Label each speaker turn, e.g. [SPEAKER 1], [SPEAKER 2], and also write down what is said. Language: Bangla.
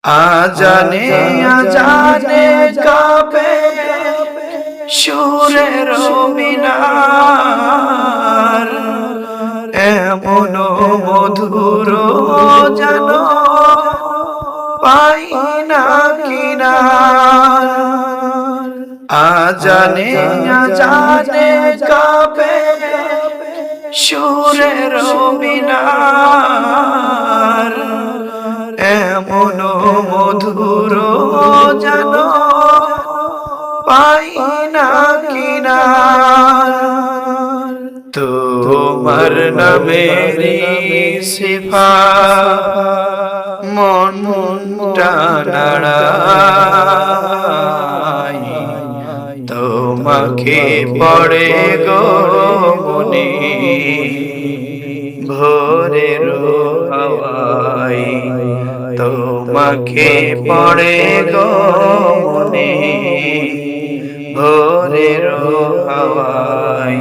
[SPEAKER 1] আজানে আজানে কাঁপে সুরের মিনার, এমন মধুর যেন পাই না কিনার। আজানে আজানে কাঁপে সুরের মিনার, এমন মধুর যেন পাই না কিনার। তোমার নামেরই সিফাত মনটা নাড়ায়, তোমাকে পড়ে গো মনে ভোরের হাওয়ায়, তোমাকে পড়ে গো মনে ভোরের হাওয়ায়।